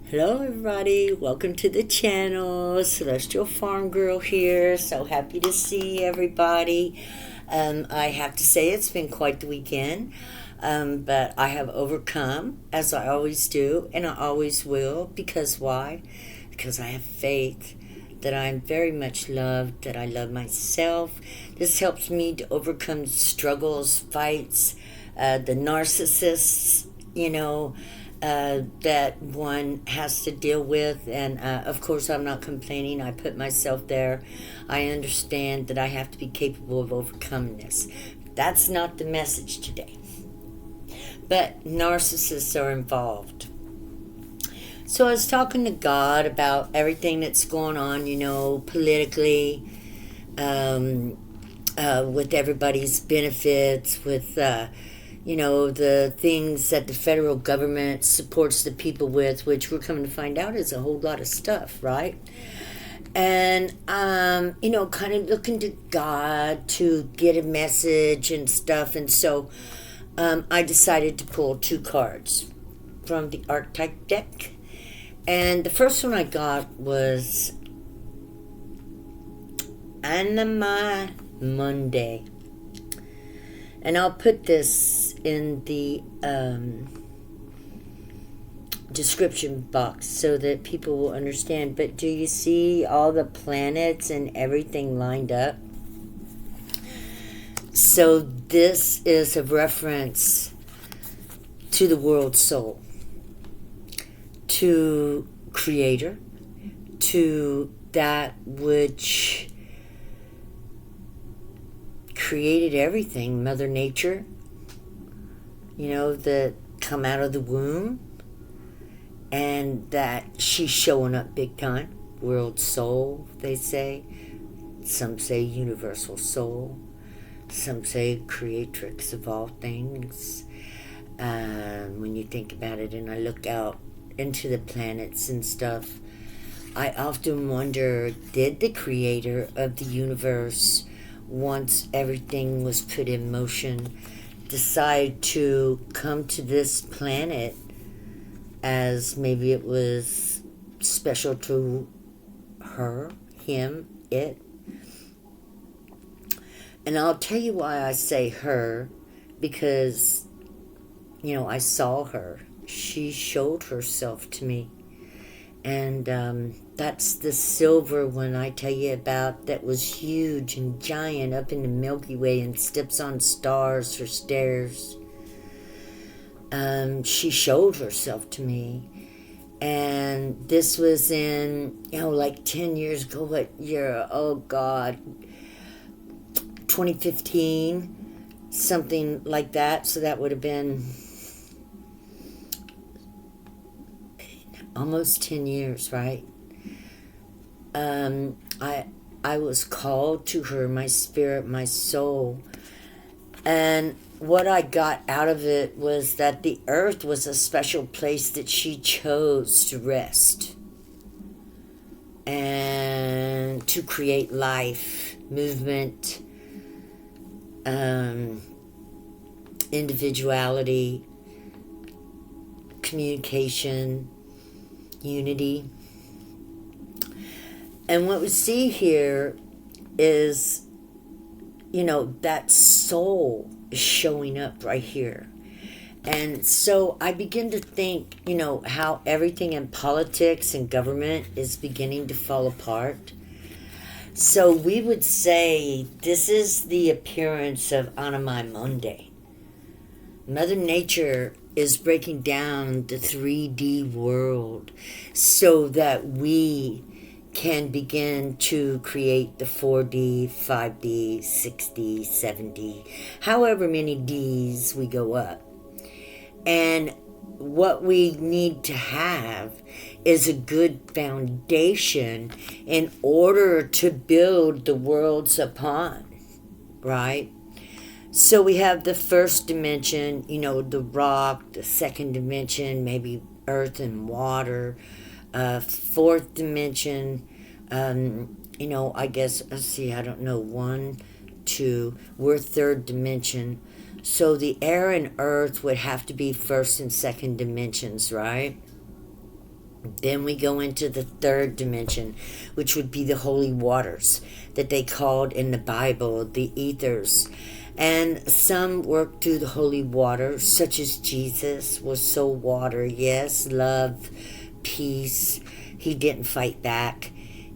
Hello everybody, welcome to the channel. Celestial Farm Girl here. So happy to see everybody. I have to say it's been quite the weekend, but I have overcome, as I always do, and I always will. Because why? Because I have faith that I'm very much loved, that I love myself. This helps me to overcome struggles, fights, the narcissists, that one has to deal with. And of course, I'm not complaining. I put myself there. I understand that I have to be capable of overcoming this. That's not the message today. But narcissists are involved. So I was talking to God about everything that's going on, politically, with everybody's benefits, with the things that the federal government supports the people with, which we're coming to find out is a whole lot of stuff, right? And, kind of looking to God to get a message and stuff. And so I decided to pull two cards from the archetype deck. And the first one I got was Anima Monday. And I'll put this in the description box so that people will understand. But do you see all the planets and everything lined up? So this is a reference to the world soul, to Creator, to that which created everything, Mother Nature, that come out of the womb, and that she's showing up big time. World soul, they say. Some say universal soul. Some say creatrix of all things. When you think about it, and I look out into the planets and stuff, I often wonder, did the creator of the universe, once everything was put in motion, decide to come to this planet as maybe it was special to her, him, it? And I'll tell you why I say her, because, I saw her. She showed herself to me. And that's the silver one I tell you about that was huge and giant up in the Milky Way and steps on stars or stairs. She showed herself to me. And this was in, like 10 years ago. What year? Oh, God. 2015. Something like that. So that would have been almost 10 years, right? I was called to her, my spirit, my soul. And what I got out of it was that the earth was a special place that she chose to rest and to create life, movement, individuality, communication, unity. And what we see here is, that soul is showing up right here. And so I begin to think, how everything in politics and government is beginning to fall apart. So we would say this is the appearance of Anima Monday. Mother Nature is breaking down the 3D world so that we can begin to create the 4D, 5D, 6D, 7D, however many Ds we go up. And what we need to have is a good foundation in order to build the worlds upon, right? So we have the first dimension, the rock, the second dimension, maybe earth and water, fourth dimension, I guess, let's see, I don't know, 1, 2, we're third dimension. So the air and earth would have to be first and second dimensions, right? Then we go into the third dimension, which would be the holy waters that they called in the Bible the ethers. And some work through the holy water, such as Jesus was so water. Yes, love, peace. He didn't fight back.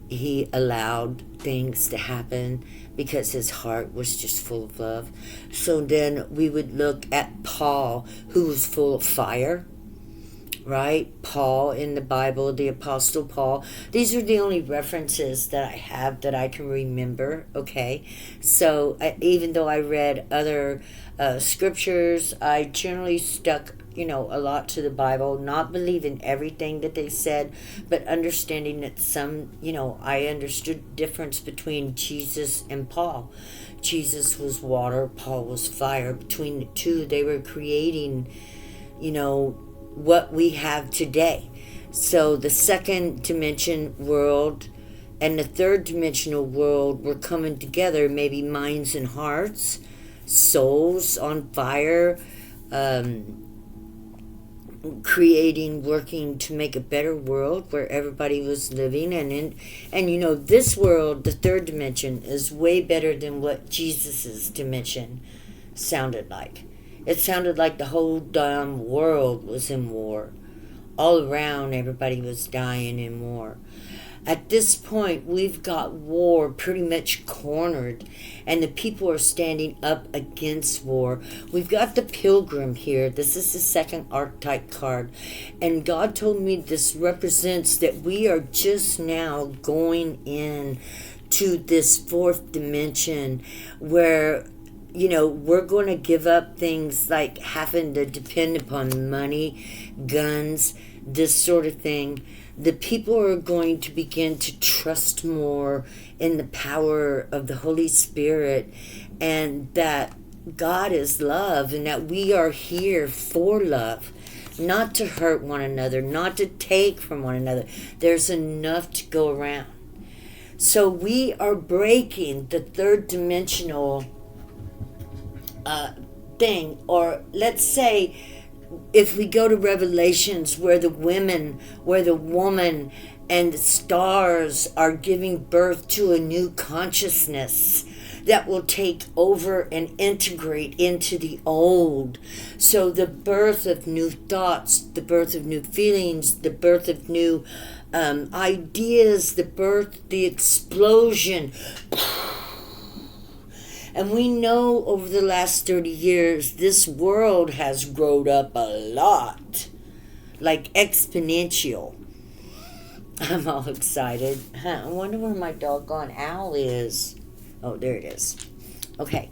He allowed things to happen because his heart was just full of love. So then we would look at Paul, who was full of fire. Right? Paul in the Bible, the Apostle Paul. These are the only references that I have that I can remember, okay? So even though I read other scriptures, I generally stuck, a lot to the Bible, not believing everything that they said, but understanding that some, I understood the difference between Jesus and Paul. Jesus was water, Paul was fire. Between the two, they were creating, what we have today. So the second dimension world and the third dimensional world were coming together, maybe minds and hearts, souls on fire, creating, working to make a better world where everybody was living. And this world, the third dimension, is way better than what Jesus's dimension sounded like. It sounded like the whole damn world was in war. All around, everybody was dying in war. At this point, we've got war pretty much cornered, and the people are standing up against war. We've got the Pilgrim here. This is the second archetype card. And God told me this represents that we are just now going in to this fourth dimension where we're going to give up things like having to depend upon money, guns, this sort of thing. The people are going to begin to trust more in the power of the Holy Spirit, and that God is love, and that we are here for love, not to hurt one another, not to take from one another. There's enough to go around. So we are breaking the third dimensional thing, or let's say if we go to Revelations where the woman and the stars are giving birth to a new consciousness that will take over and integrate into the old. So the birth of new thoughts, the birth of new feelings, the birth of new ideas, the explosion. And we know over the last 30 years, this world has grown up a lot, like exponential. I'm all excited. I wonder where my doggone owl is. Oh, there it is. Okay.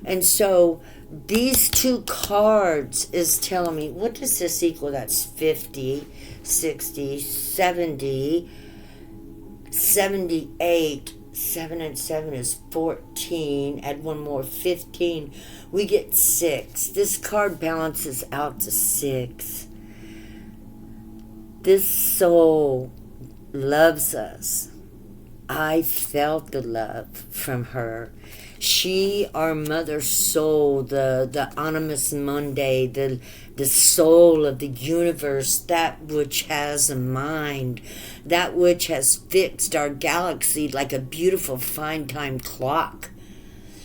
And so these two cards is telling me, what does this equal? That's 50, 60, 70, 78. 7 and 7 is 14. Add one more, 15. We get 6. This card balances out to 6. This soul loves us. I felt the love from her. She, our mother soul, the animus mundi, the soul of the universe, that which has a mind, that which has fixed our galaxy like a beautiful fine-time clock.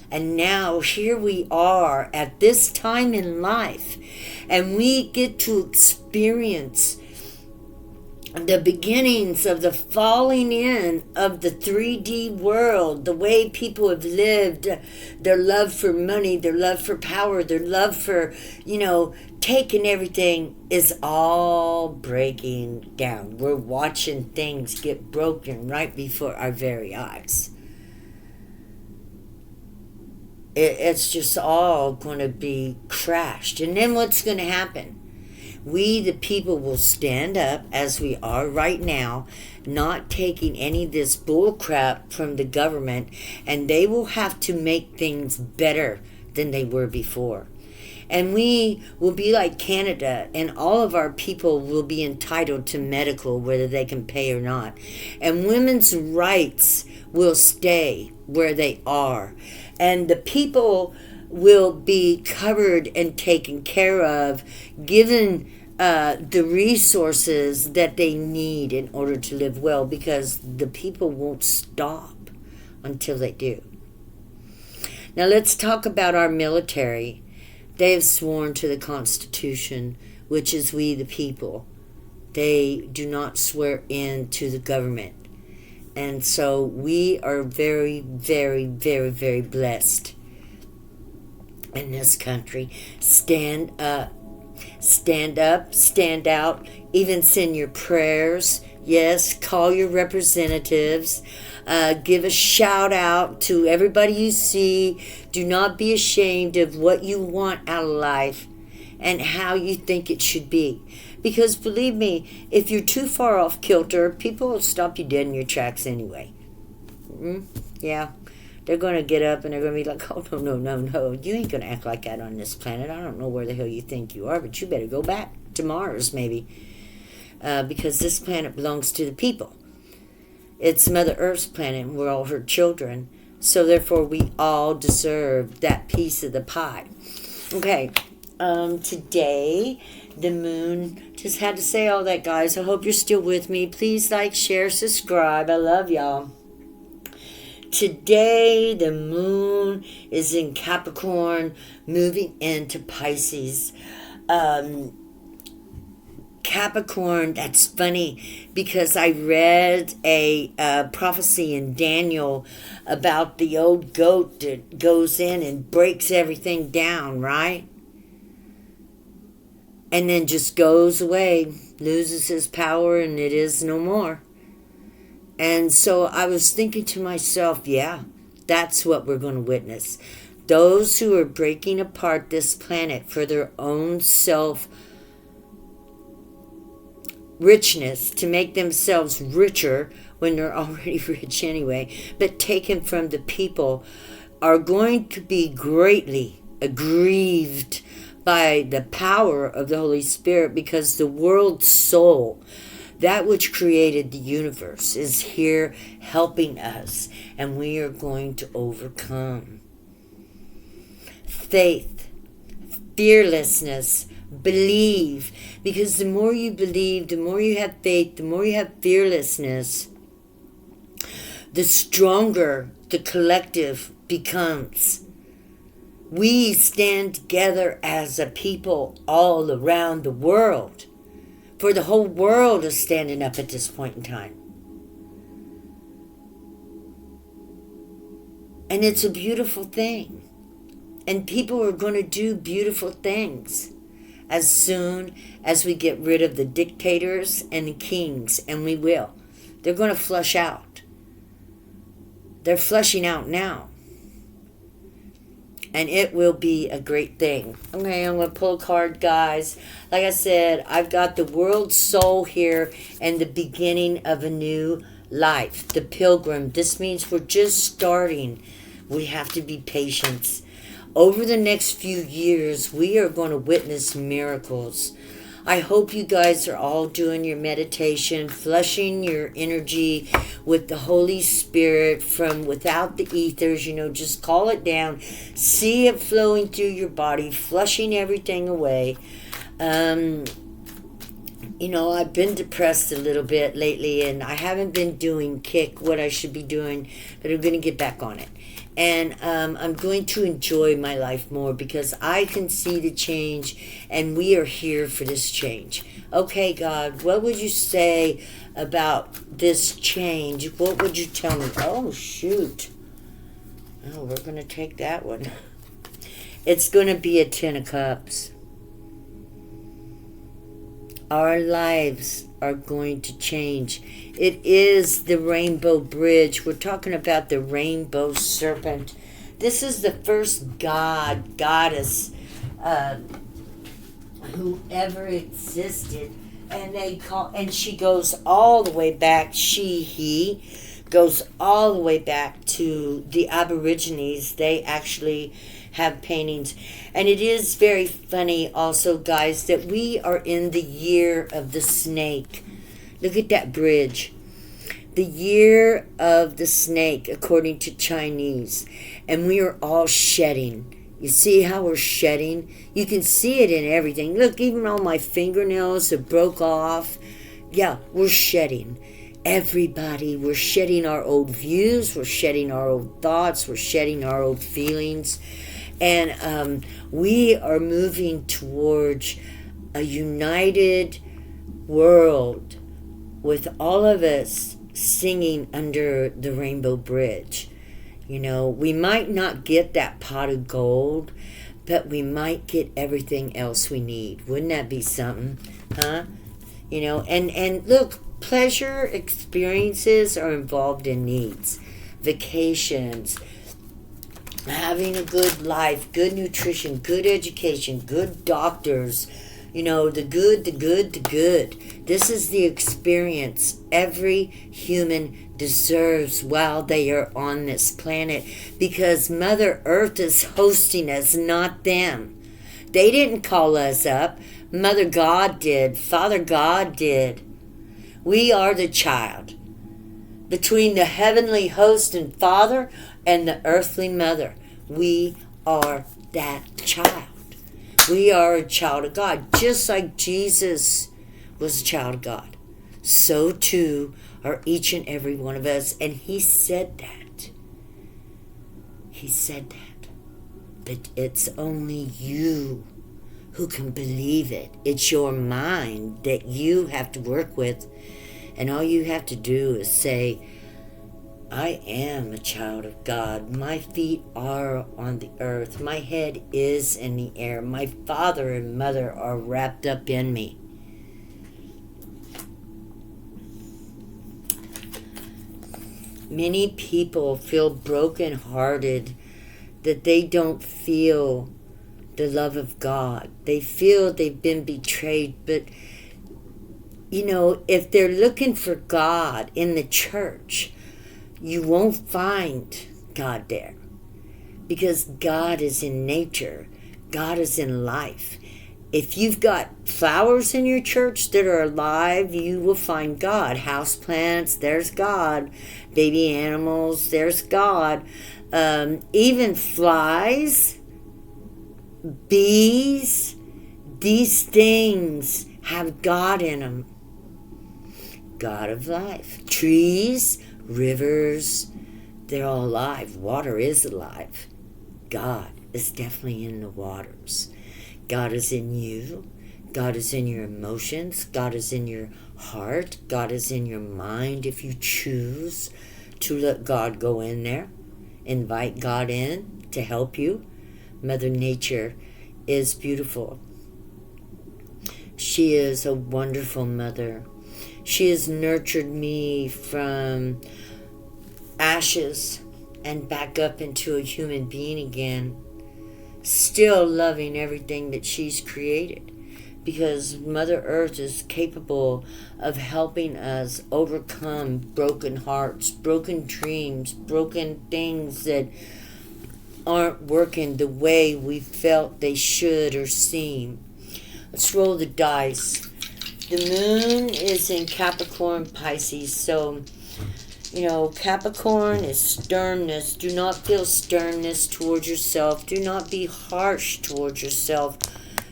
And now here we are at this time in life, and we get to experience the beginnings of the falling in of the 3D world, the way people have lived, their love for money, their love for power, their love for, taking everything is all breaking down. We're watching things get broken right before our very eyes. It's just all going to be crashed. And then what's going to happen? We, the people, will stand up as we are right now, not taking any of this bull crap from the government, and they will have to make things better than they were before. And we will be like Canada, and all of our people will be entitled to medical, whether they can pay or not. And women's rights will stay where they are. And the people will be covered and taken care of, given the resources that they need in order to live well, because the people won't stop until they do. Now let's talk about our military. They have sworn to the Constitution, which is we the people. They do not swear in to the government. And so we are very, very, very, very blessed in this country. Stand up, stand out, even send your prayers. Yes, call your representatives. Give a shout out to everybody you see. Do not be ashamed of what you want out of life and how you think it should be. Because believe me, if you're too far off kilter, people will stop you dead in your tracks anyway. Yeah. They're going to get up and they're going to be like, oh, no. You ain't going to act like that on this planet. I don't know where the hell you think you are, but you better go back to Mars, maybe. Because this planet belongs to the people. It's Mother Earth's planet, and we're all her children. So therefore, we all deserve that piece of the pie. Okay, today, the moon, just had to say all that, guys. I hope you're still with me. Please like, share, subscribe. I love y'all. Today, the moon is in Capricorn, moving into Pisces. Capricorn, that's funny because I read a prophecy in Daniel about the old goat that goes in and breaks everything down, right? And then just goes away, loses his power, and it is no more. And so I was thinking to myself, yeah, that's what we're going to witness. Those who are breaking apart this planet for their own richness, to make themselves richer when they're already rich anyway, but taken from the people, are going to be greatly aggrieved by the power of the Holy Spirit, because the world's soul, that which created the universe, is here helping us, and we are going to overcome. Faith, fearlessness, believe, because the more you believe, the more you have faith, the more you have fearlessness, the stronger the collective becomes. We stand together as a people all around the world, for the whole world is standing up at this point in time. And it's a beautiful thing. And people are going to do beautiful things as soon as we get rid of the dictators and the kings, and we will. They're going to flush out. They're flushing out now. And it will be a great thing. Okay, I'm going to pull a card, guys. Like I said, I've got the world soul here and the beginning of a new life. The pilgrim. This means we're just starting. We have to be patient. Over the next few years, we are going to witness miracles. I hope you guys are all doing your meditation, flushing your energy with the Holy Spirit from without the ethers. Just call it down. See it flowing through your body, flushing everything away. I've been depressed a little bit lately, and I haven't been doing what I should be doing, but I'm going to get back on it. And I'm going to enjoy my life more, because I can see the change, and we are here for this change. Okay, God, what would you say about this change? What would you tell me? Oh, shoot. Oh, we're going to take that one. It's going to be a 10 of Cups. Our lives are going to change. It is the rainbow bridge. We're talking about the rainbow serpent. This is the first goddess who ever existed. And she goes all the way back, he goes all the way back to the Aborigines. They actually have paintings. And it is very funny also, guys, that we are in the year of the snake. Look at that bridge. The year of the snake, according to Chinese. And we are all shedding You see how we're shedding? You can see it in everything. Look, even all my fingernails that broke off. Yeah, we're shedding. Everybody, we're shedding our old views. We're shedding our old thoughts. We're shedding our old feelings. And we are moving towards a united world with all of us singing under the Rainbow Bridge. You know, we might not get that pot of gold, but we might get everything else we need. Wouldn't that be something? Huh? You know, and look, pleasure experiences are involved in needs. Vacations, having a good life, good nutrition, good education, good doctors, you know, the good, the good, the good. This is the experience every human deserves while they are on this planet, because Mother Earth is hosting us, not them. They didn't call us up. Mother God did. Father God did. We are the child between the heavenly host and Father and the earthly mother. We are that child. We are a child of God. Just like Jesus was a child of God, so too are each and every one of us. And he said that. He said that. But it's only you who can believe it. It's your mind that you have to work with. And all you have to do is say, I am a child of God. My feet are on the earth. My head is in the air. My father and mother are wrapped up in me. Many people feel brokenhearted that they don't feel the love of God. They feel they've been betrayed, but you know, if they're looking for God in the church, you won't find God there, because God is in nature. God is in life. If you've got flowers in your church that are alive, you will find God. House plants, there's God. Baby animals, there's God. Even flies, bees, these things have God in them. God of life. Trees, rivers, they're all alive. Water is alive. God is definitely in the waters. God is in you. God is in your emotions. God is in your heart. God is in your mind if you choose to let God go in there. Invite God in to help you. Mother Nature is beautiful. She is a wonderful mother. She has nurtured me from ashes and back up into a human being again, still loving everything that she's created, because Mother Earth is capable of helping us overcome broken hearts, broken dreams, broken things that aren't working the way we felt they should or seem. Let's roll the dice. The moon is in Capricorn, Pisces, so you know, Capricorn is sternness. Do not feel sternness towards yourself. Do not be harsh towards yourself.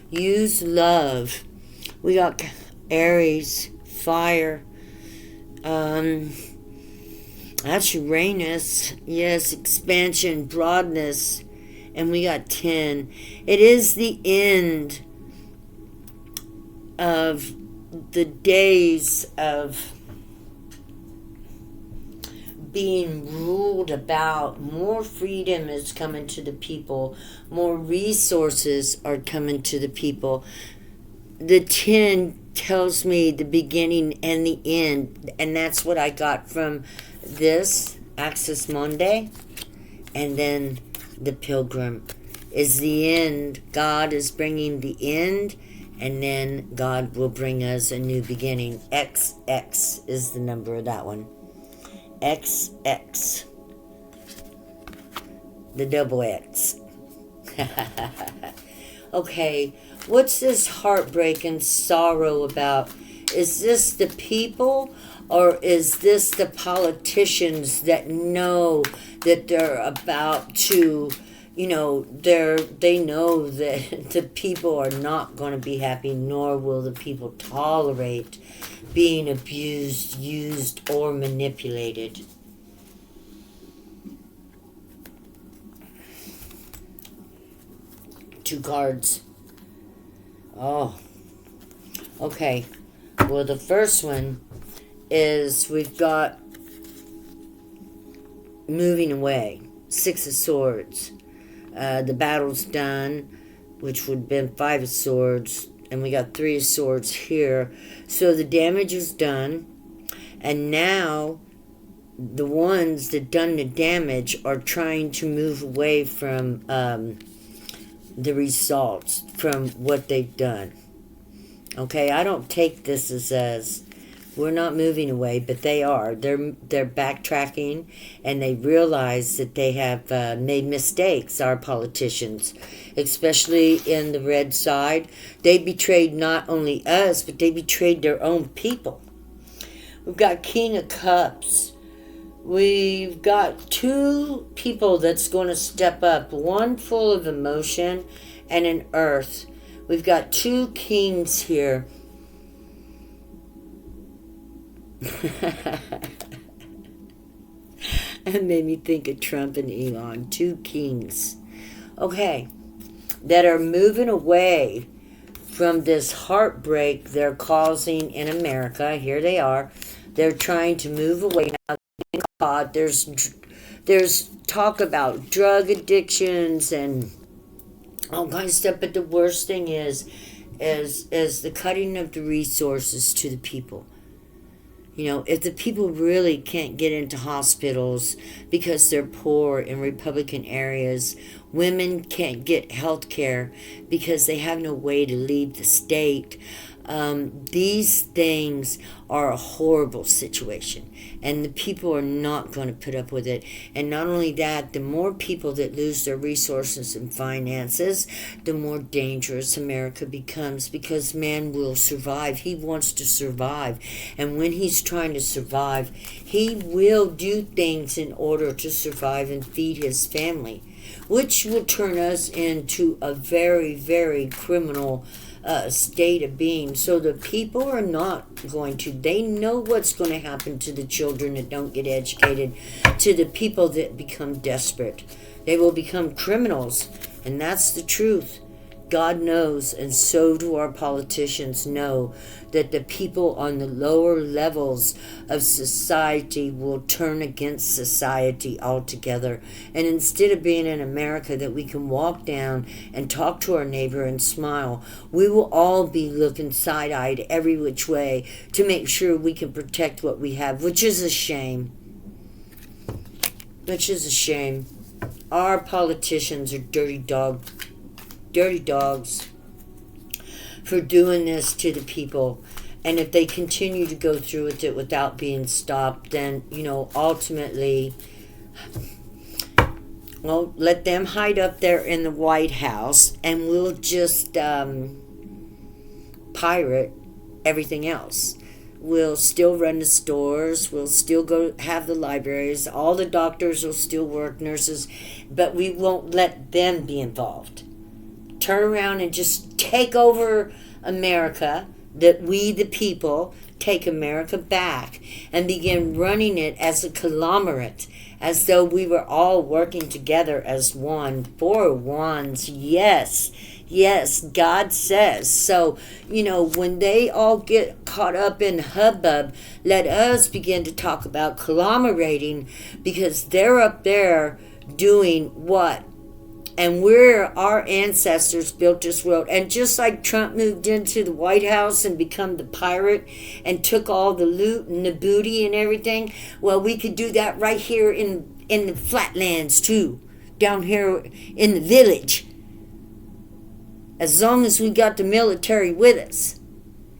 Use love. We got Aries, fire. That's Uranus. Yes, expansion, broadness. And we got 10. It is the end of the days of being ruled about. More freedom is coming to the people. More resources are coming to the people. The 10 tells me the beginning and the end, and that's what I got from this Axis Monday. And then the Pilgrim is the end. God is bringing the end, and then God will bring us a new beginning. XX is the number of that one. XX. The double X. Okay, what's this heartbreak and sorrow about? Is this the people, or is this the politicians that know that they're about to they know that the people are not going to be happy, nor will the people tolerate being abused, used, or manipulated. Two cards. Oh, okay. Well, the first one is we've got moving away. Six of Swords. The battle's done, which would have been Five of Swords, and we got Three of Swords here. So the damage is done, and now the ones that done the damage are trying to move away from the results, from what they've done. Okay, I don't take this as we're not moving away, but they are. They're backtracking, and they realize that they have made mistakes, our politicians, especially in the red side. They betrayed not only us, but they betrayed their own people. We've got King of Cups. We've got two people that's going to step up, one full of emotion and an earth. We've got two kings here. It made me think of Trump and Elon. Two kings. Okay. That are moving away from this heartbreak they're causing in America. Here they are. They're trying to move away now. There's talk about drug addictions and all kinds of stuff, but the worst thing is the cutting of the resources to the people. If the people really can't get into hospitals because they're poor in Republican areas, women can't get health care because they have no way to leave the state. These things are a horrible situation, and the people are not going to put up with it. And not only that, the more people that lose their resources and finances, the more dangerous America becomes, because man will survive. He wants to survive, and when he's trying to survive, he will do things in order to survive and feed his family, which will turn us into a very, very criminal state of being. So the people are not going to, they know what's going to happen to the children that don't get educated, to the people that become desperate. They will become criminals, and that's the truth. God knows, and so do our politicians know, that the people on the lower levels of society will turn against society altogether. And instead of being in America that we can walk down and talk to our neighbor and smile, we will all be looking side-eyed every which way to make sure we can protect what we have, which is a shame. Which is a shame. Our politicians are dirty dogs for doing this to the people. And if they continue to go through with it without being stopped, then, ultimately, well, let them hide up there in the White House, and we'll just pirate everything else. We'll still run the stores, we'll still go have the libraries, all the doctors will still work, nurses, but we won't let them be involved. Turn around and just take over America, that we the people take America back and begin running it as a conglomerate, as though we were all working together as one, for ones. Yes, God says. So, when they all get caught up in hubbub, let us begin to talk about conglomerating, because they're up there doing what? And our ancestors built this world. And just like Trump moved into the White House and become the pirate and took all the loot and the booty and everything, well, we could do that right here in the flatlands too, down here in the village, as long as we got the military with us.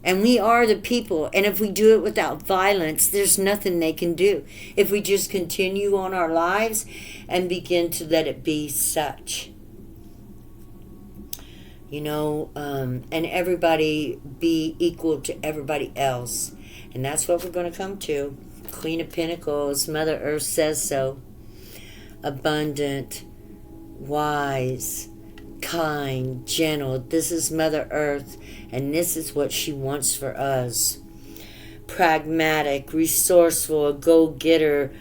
And we are the people. And if we do it without violence, there's nothing they can do. If we just continue on our lives and begin to let it be such. And everybody be equal to everybody else. And that's what we're going to come to. Queen of Pentacles, Mother Earth says so. Abundant. wise, kind, gentle. This is Mother Earth, and this is what she wants for us. Pragmatic, resourceful, a go-getter,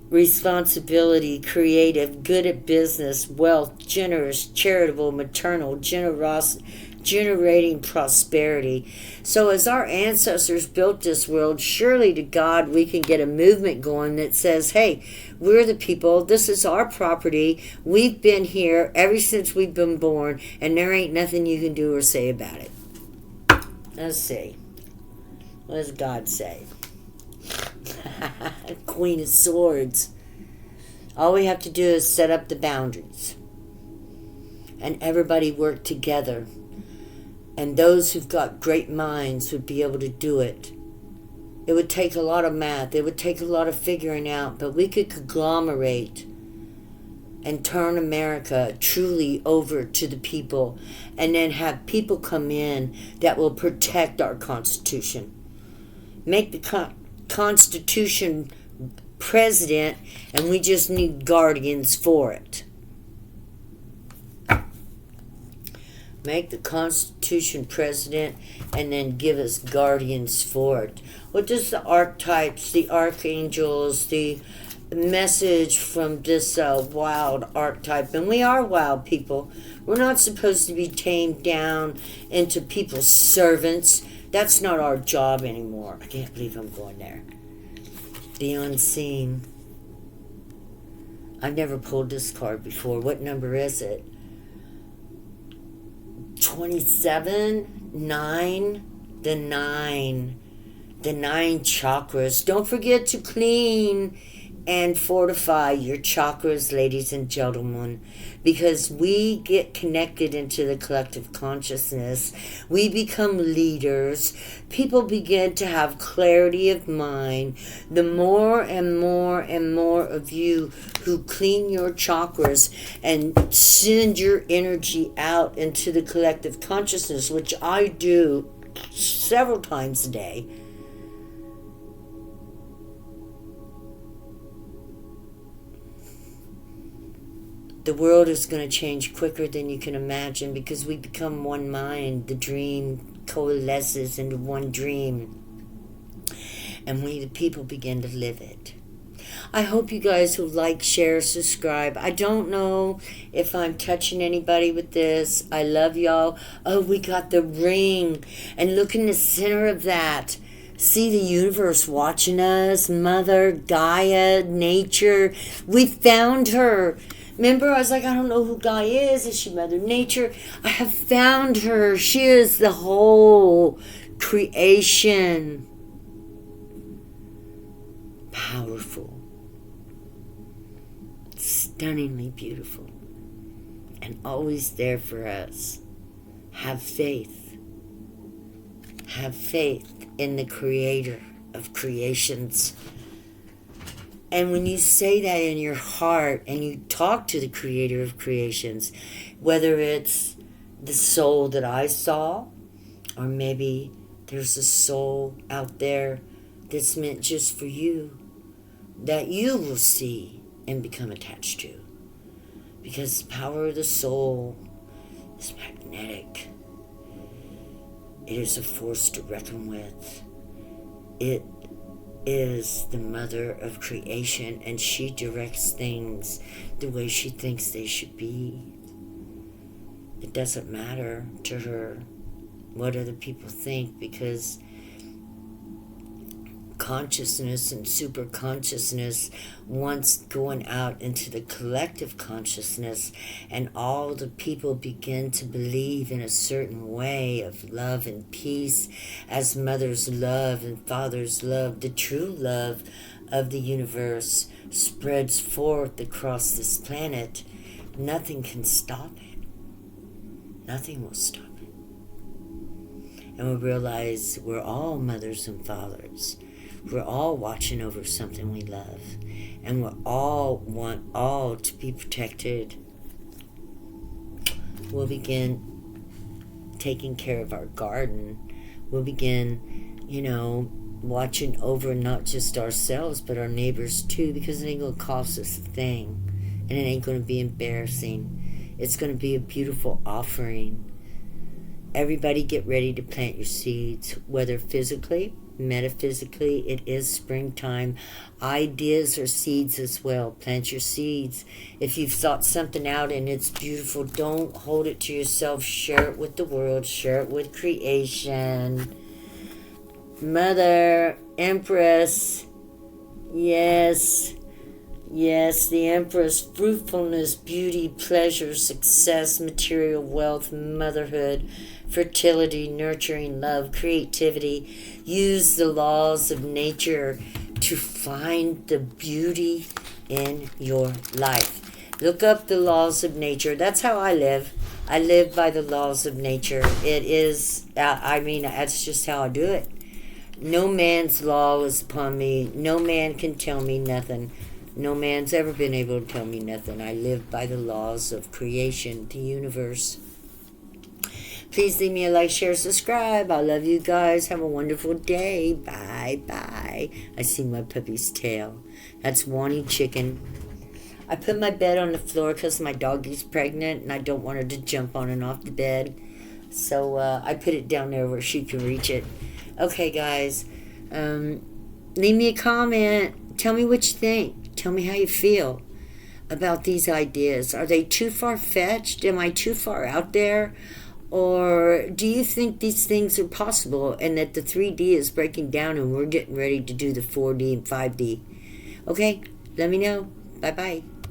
responsibility, creative, good at business, wealth, generous, charitable, maternal, generous, generating prosperity. So as our ancestors built this world, surely to God we can get a movement going that says, hey, we're the people, this is our property, we've been here ever since we've been born, and there ain't nothing you can do or say about it. Let's see. What does God say? Queen of Swords. All we have to do is set up the boundaries. And everybody work together. And those who've got great minds would be able to do it. It would take a lot of math. It would take a lot of figuring out. But we could conglomerate and turn America truly over to the people. And then have people come in that will protect our Constitution. Make the Constitution president, and we just need guardians for it. Make the Constitution president, and then give us guardians for it. What does the archetypes, the archangels, the message from this wild archetype? And we are wild people. We're not supposed to be tamed down into people's servants. That's not our job anymore. I can't believe I'm going there. The unseen. I've never pulled this card before. What number is it? 27, 9, the 9. The 9 chakras. Don't forget to clean and fortify your chakras, ladies and gentlemen, because we get connected into the collective consciousness. We become leaders. People begin to have clarity of mind. The more and more and more of you who clean your chakras and send your energy out into the collective consciousness, which I do several times a day, the world is going to change quicker than you can imagine, because we become one mind. The dream coalesces into one dream. And we, the people, begin to live it. I hope you guys will like, share, subscribe. I don't know if I'm touching anybody with this. I love y'all. Oh, we got the ring. And look in the center of that. See the universe watching us. Mother, Gaia, nature. We found her. Remember, I was like, I don't know who Gaia is. Is she Mother Nature? I have found her. She is the whole creation. Powerful. Stunningly beautiful. And always there for us. Have faith. Have faith in the Creator of creations. And when you say that in your heart and you talk to the Creator of creations, whether it's the soul that I saw, or maybe there's a soul out there that's meant just for you, that you will see and become attached to. Because the power of the soul is magnetic. It is a force to reckon with. It is the mother of creation, and she directs things the way she thinks they should be. It doesn't matter to her what other people think, because consciousness and super consciousness once going out into the collective consciousness, and all the people begin to believe in a certain way of love and peace, as mothers love and fathers love. The true love of the universe spreads forth across this planet. Nothing can stop it. Nothing will stop it. And we realize we're all mothers and fathers. We're all watching over something we love. And we all want all to be protected. We'll begin taking care of our garden. We'll begin, watching over not just ourselves, but our neighbors too, because it ain't going to cost us a thing. and it ain't going to be embarrassing. It's going to be a beautiful offering. Everybody get ready to plant your seeds, whether physically, metaphysically. It is springtime. Ideas are seeds as well. Plant your seeds. If you've thought something out and it's beautiful, don't hold it to yourself. Share it with the world. Share it with creation. Mother, Empress, yes, the Empress, fruitfulness, beauty, pleasure, success, material wealth, motherhood, fertility, nurturing, love, creativity. Use the laws of nature to find the beauty in your life. Look up the laws of nature. That's how I live. I live by the laws of nature. It is, that's just how I do it. No man's law is upon me. No man can tell me nothing. No man's ever been able to tell me nothing. I live by the laws of creation, the universe. Please leave me a like, share, subscribe. I love you guys. Have a wonderful day. Bye, bye. I see my puppy's tail. That's Wani Chicken. I put my bed on the floor because my doggy's pregnant and I don't want her to jump on and off the bed. So I put it down there where she can reach it. Okay, guys. Leave me a comment. Tell me what you think. Tell me how you feel about these ideas. Are they too far-fetched? Am I too far out there? Or do you think these things are possible and that the 3D is breaking down and we're getting ready to do the 4D and 5D? Okay, let me know. Bye-bye.